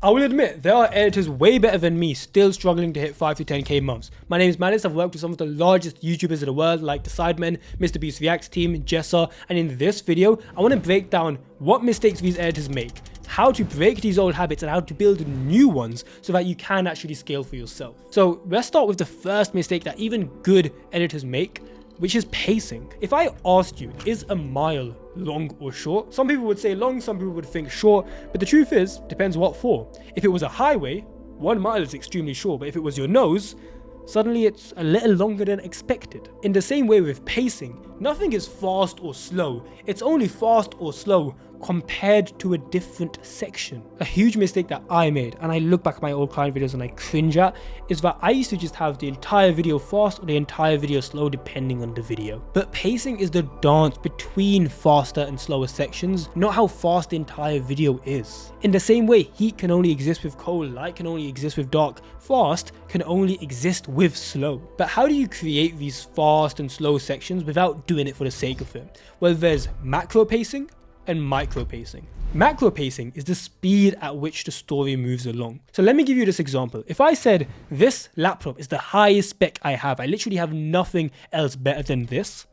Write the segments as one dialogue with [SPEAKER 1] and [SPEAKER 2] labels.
[SPEAKER 1] I will admit, there are editors way better than me still struggling to hit 5 to 10k months. My name is Malice, I've worked with some of the largest YouTubers in the world like The Sidemen, MrBeast Reacts Team, Jessa, and in this video, I want to break down what mistakes these editors make, how to break these old habits and how to build new ones so that you can actually scale for yourself. So let's start with the first mistake that even good editors make, which is pacing. If I asked you, is a mile long or short? Some people would say long, some people would think short, but the truth is, depends what for. If it was a highway, 1 mile is extremely short, but if it was your nose, suddenly it's a little longer than expected. In the same way with pacing, nothing is fast or slow, it's only fast or slow compared to a different section. A huge mistake that I made, and I look back at my old client videos and I cringe at, is that I used to just have the entire video fast or the entire video slow depending on the video. But pacing is the dance between faster and slower sections, not how fast the entire video is. In the same way, heat can only exist with cold, light can only exist with dark, fast can only exist with slow. But how do you create these fast and slow sections without doing it for the sake of it? Well, there's macro pacing and micro pacing. Macro pacing is the speed at which the story moves along. So let me give you this example. If I said this laptop is the highest spec I have, I literally have nothing else better than this,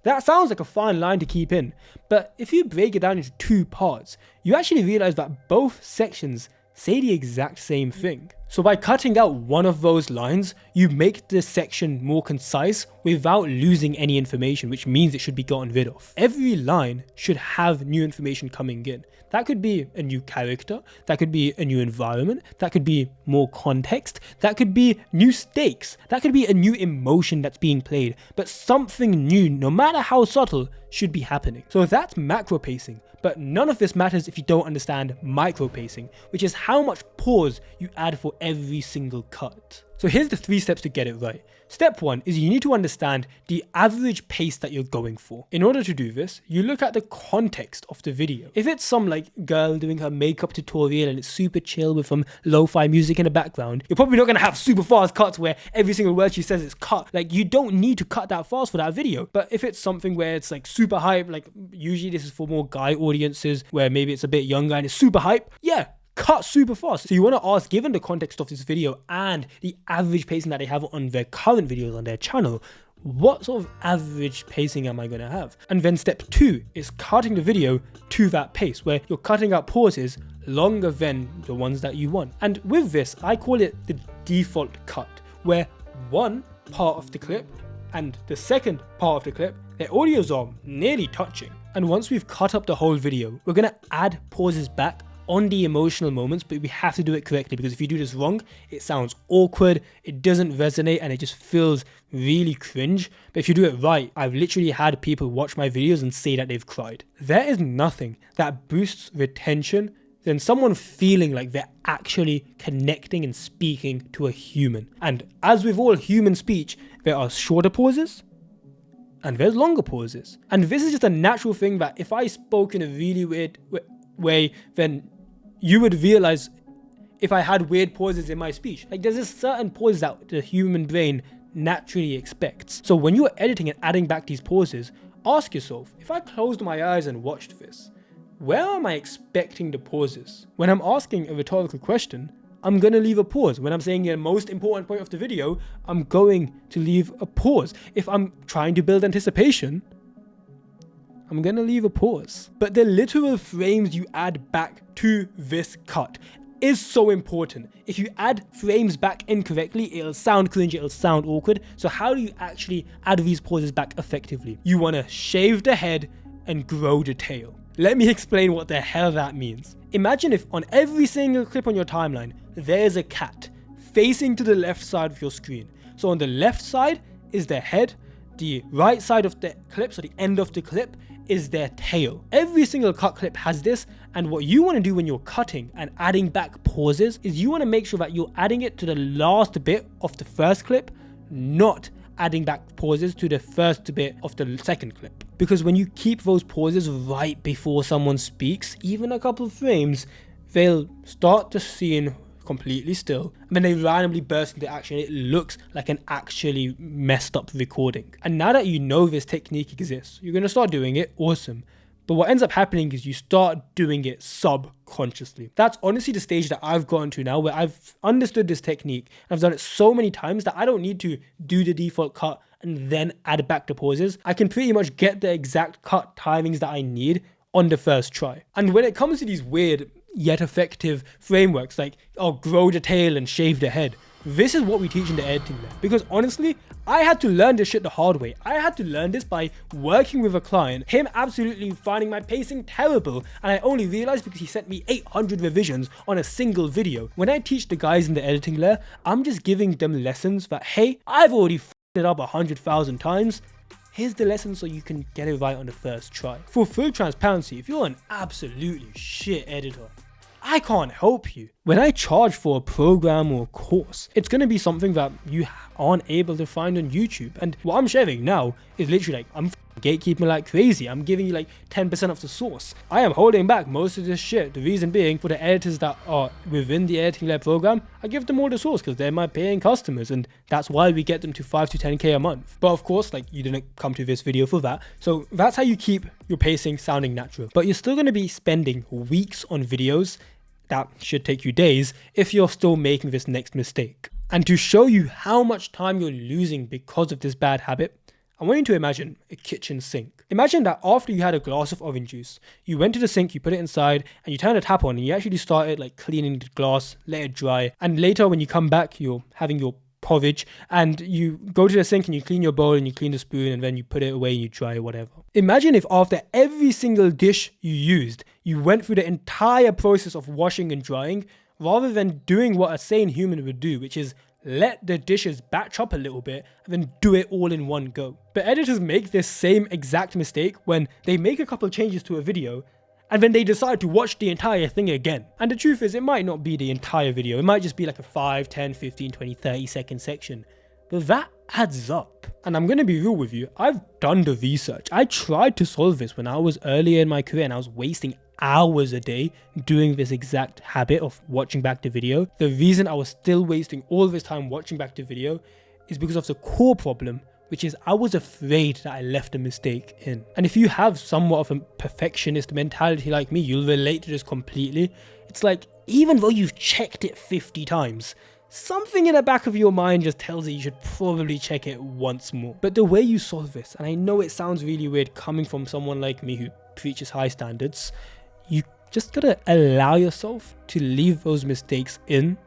[SPEAKER 1] that sounds like a fine line to keep in. But if you break it down into 2 parts, you actually realize that both sections say the exact same thing. So by cutting out one of those lines, you make the section more concise without losing any information, which means it should be gotten rid of. Every line should have new information coming in. That could be a new character, that could be a new environment, that could be more context, that could be new stakes, that could be a new emotion that's being played, but something new, no matter how subtle, should be happening. So that's macro pacing. But none of this matters if you don't understand micro pacing, which is how much pause you add for every single cut. So here's the 3 steps to get it right. Step 1 is you need to understand the average pace that you're going for. In order to do this, you look at the context of the video. If it's some girl doing her makeup tutorial and it's super chill with some lo-fi music in the background, you're probably not going to have super fast cuts where every single word she says is cut. You don't need to cut that fast for that video. But if it's something where it's super hype, usually this is for more guy audiences where maybe it's a bit younger and it's super hype, yeah, cut super fast. So you want to ask, given the context of this video and the average pacing that they have on their current videos on their channel, what sort of average pacing am I going to have? And then step 2 is cutting the video to that pace where you're cutting out pauses longer than the ones that you want. And with this, I call it the default cut, where one part of the clip and the second part of the clip, their audios are nearly touching. And once we've cut up the whole video, we're going to add pauses back on the emotional moments, but we have to do it correctly, because if you do this wrong, it sounds awkward, it doesn't resonate, and it just feels really cringe. But if you do it right, I've literally had people watch my videos and say that they've cried. There is nothing that boosts retention than someone feeling like they're actually connecting and speaking to a human. And as with all human speech, there are shorter pauses and there's longer pauses. And this is just a natural thing that if I spoke in a really weird way, then you would realize if I had weird pauses in my speech. There's a certain pause that the human brain naturally expects. So when you're editing and adding back these pauses, ask yourself, if I closed my eyes and watched this, where am I expecting the pauses? When I'm asking a rhetorical question, I'm going to leave a pause. When I'm saying the most important point of the video, I'm going to leave a pause. If I'm trying to build anticipation, I'm going to leave a pause. But the literal frames you add back to this cut is so important. If you add frames back incorrectly, it'll sound cringy, it'll sound awkward. So how do you actually add these pauses back effectively? You want to shave the head and grow the tail. Let me explain what the hell that means. Imagine if on every single clip on your timeline, there's a cat facing to the left side of your screen. So on the left side is their head, the right side of the clip, so the end of the clip, is their tail. Every single cut clip has this, and what you want to do when you're cutting and adding back pauses is you want to make sure that you're adding it to the last bit of the first clip, not adding back pauses to the first bit of the second clip. Because when you keep those pauses right before someone speaks, even a couple of frames, they'll start the scene completely still, and then they randomly burst into action. It looks like an actually messed up recording. And now that you know this technique exists, you're going to start doing it, awesome. But what ends up happening is you start doing it subconsciously. That's honestly the stage that I've gotten to now, where I've understood this technique. I've done it so many times that I don't need to do the default cut and then add back the pauses. I can pretty much get the exact cut timings that I need on the first try. And when it comes to these weird yet effective frameworks like, oh, grow the tail and shave the head, this is what we teach in the editing lab. Because honestly, I had to learn this shit the hard way. I had to learn this by working with a client, him absolutely finding my pacing terrible, and I only realized because he sent me 800 revisions on a single video. When I teach the guys in the editing layer, I'm just giving them lessons that, hey, I've already f***ed it up 100,000 times. Here's the lesson so you can get it right on the first try. For full transparency, if you're an absolutely shit editor, I can't help you. When I charge for a program or a course, it's going to be something that you aren't able to find on YouTube. And what I'm sharing now is literally like, I'm gatekeeping like crazy. I'm giving you like 10% of the source. I am holding back most of this shit. The reason being, for the editors that are within the editing lab program, I give them all the source because they're my paying customers, and that's why we get them to 5 to 10k a month. But of course, like, you didn't come to this video for that. So that's how you keep your pacing sounding natural. But you're still going to be spending weeks on videos that should take you days if you're still making this next mistake. And to show you how much time you're losing because of this bad habit, I want you to imagine a kitchen sink. Imagine that after you had a glass of orange juice, you went to the sink, you put it inside, and you turned the tap on, and you actually started like cleaning the glass, let it dry. And later when you come back, you're having your porridge, and you go to the sink and you clean your bowl and you clean the spoon, and then you put it away and you dry it, whatever. Imagine if after every single dish you used, you went through the entire process of washing and drying, rather than doing what a sane human would do, which is let the dishes batch up a little bit and then do it all in one go. But editors make this same exact mistake when they make a couple changes to a video and then they decide to watch the entire thing again. And the truth is, it might not be the entire video. It might just be like a 5, 10, 15, 20, 30 second section. But that adds up. And I'm going to be real with you. I've done the research. I tried to solve this when I was earlier in my career and I was wasting hours a day doing this exact habit of watching back the video. The reason I was still wasting all this time watching back the video is because of the core problem, which is I was afraid that I left a mistake in. And if you have somewhat of a perfectionist mentality like me, you'll relate to this completely. It's like, even though you've checked it 50 times, something in the back of your mind just tells you should probably check it once more. But the way you solve this, and I know it sounds really weird coming from someone like me who preaches high standards, you just gotta allow yourself to leave those mistakes in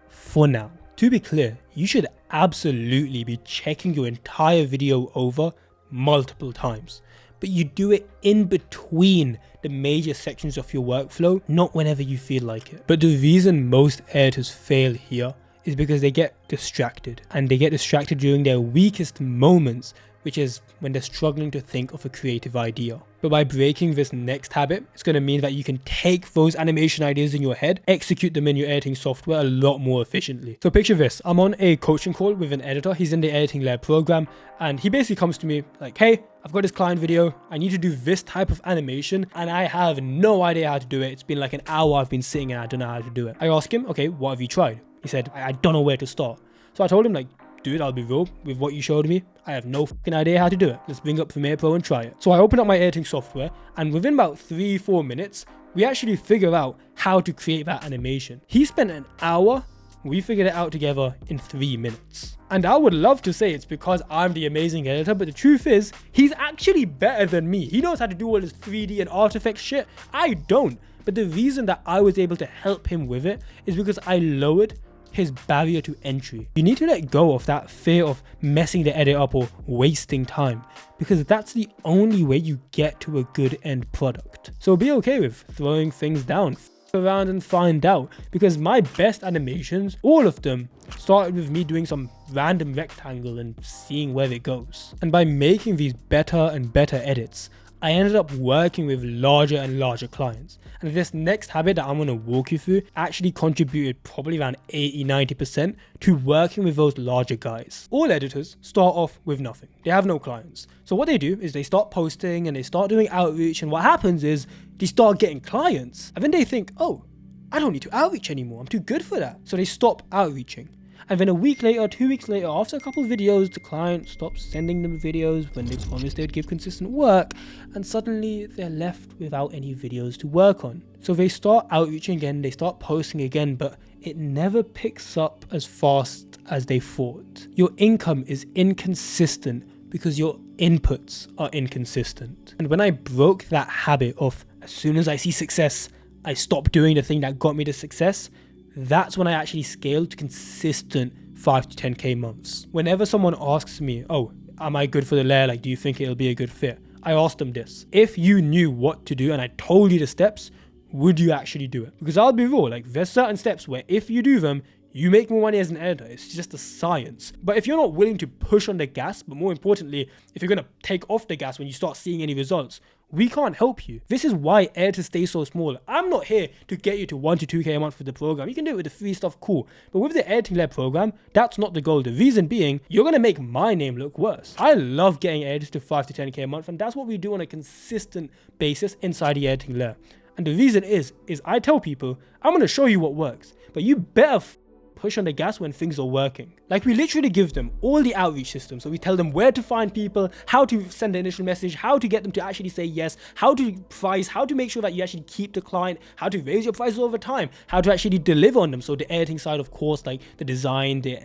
[SPEAKER 1] for now. To be clear, you should absolutely be checking your entire video over multiple times, but you do it in between the major sections of your workflow, not whenever you feel like it. But the reason most editors fail here is because they get distracted, and they get distracted during their weakest moments, which is when they're struggling to think of a creative idea. But by breaking this next habit, it's going to mean that you can take those animation ideas in your head, execute them in your editing software a lot more efficiently. So picture this, I'm on a coaching call with an editor, he's in the editing lab program, and he basically comes to me like, hey, I've got this client video, I need to do this type of animation, and I have no idea how to do it. It's been like an hour I've been sitting and I don't know how to do it. I asked him, okay, what have you tried? He said, I don't know where to start. So I told him, like, dude, I'll be real, with what you showed me, I have no fucking idea how to do it. Let's bring up Premiere Pro and try it. So I opened up my editing software, and within about 3-4 minutes, we actually figure out how to create that animation. He spent an hour, we figured it out together in 3 minutes. And I would love to say it's because I'm the amazing editor, but the truth is, he's actually better than me. He knows how to do all this 3D and artifact shit. I don't. But the reason that I was able to help him with it is because I lowered his barrier to entry. You need to let go of that fear of messing the edit up or wasting time, because that's the only way you get to a good end product. So be okay with throwing things down, around and find out, because my best animations, all of them, started with me doing some random rectangle and seeing where it goes. And by making these better and better edits, I ended up working with larger and larger clients. And this next habit that I'm going to walk you through actually contributed probably around 80-90% to working with those larger guys. All editors start off with nothing. They have no clients. So what they do is they start posting and they start doing outreach, and what happens is they start getting clients. And then they think, oh, I don't need to outreach anymore. I'm too good for that. So they stop outreaching. And then a week later, 2 weeks later, after a couple of videos, the client stops sending them videos when they promised they'd give consistent work, and suddenly they're left without any videos to work on. So they start outreaching again, they start posting again, but it never picks up as fast as they thought. Your income is inconsistent because your inputs are inconsistent. And when I broke that habit of as soon as I see success, I stop doing the thing that got me to success, that's when I actually scaled to consistent 5 to 10k months. Whenever someone asks me, oh, am I good for the layer? Like, do you think it'll be a good fit? I ask them this: if you knew what to do and I told you the steps, would you actually do it? Because I'll be real, like, there's certain steps where if you do them, you make more money as an editor. It's just a science. But if you're not willing to push on the gas, but more importantly, if you're going to take off the gas when you start seeing any results, we can't help you. This is why editors stay so small. I'm not here to get you to 1 to 2k a month for the program. You can do it with the free stuff, cool. But with the editing-led program, that's not the goal. The reason being, you're going to make my name look worse. I love getting editors to 5 to 10k a month, and that's what we do on a consistent basis inside the editing layer. And the reason is I tell people, I'm going to show you what works, but you better push on the gas when things are working. Like, we literally give them all the outreach systems. So we tell them where to find people, how to send the initial message, how to get them to actually say yes, how to price, how to make sure that you actually keep the client, how to raise your prices over time, how to actually deliver on them. So the editing side, of course, like the design, the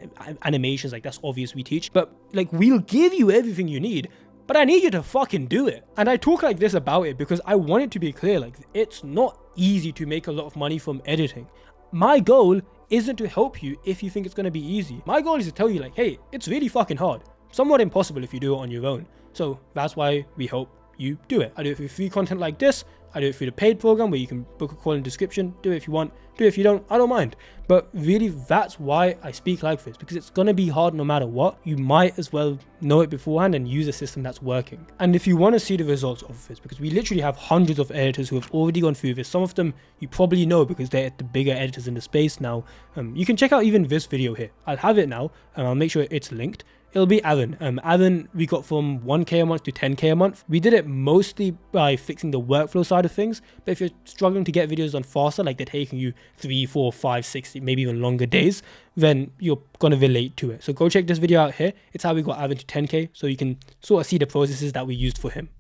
[SPEAKER 1] animations, like that's obvious we teach. But like, we'll give you everything you need, but I need you to fucking do it. And I talk like this about it because I want it to be clear, like, it's not easy to make a lot of money from editing. My goal isn't to help you if you think it's going to be easy. My goal is to tell you, like, hey, it's really fucking hard. Somewhat impossible if you do it on your own. So that's why we help you do it. I do it through free content like this. I do it through the paid program where you can book a call in the description. Do it if you want. Do it if you don't. I don't mind. But really, that's why I speak like this, because it's going to be hard no matter what. You might as well know it beforehand and use a system that's working. And if you want to see the results of this, because we literally have hundreds of editors who have already gone through this. Some of them you probably know because they're the bigger editors in the space now. You can check out even this video here. I'll have it now and I'll make sure it's linked. It'll be Aaron. Aaron, we got from 1k a month to 10k a month. We did it mostly by fixing the workflow side of things. But if you're struggling to get videos done faster, like they're taking you 3, 4, 5, 6, maybe even longer days, then you're going to relate to it. So go check this video out here. It's how we got Aaron to 10k. So you can sort of see the processes that we used for him.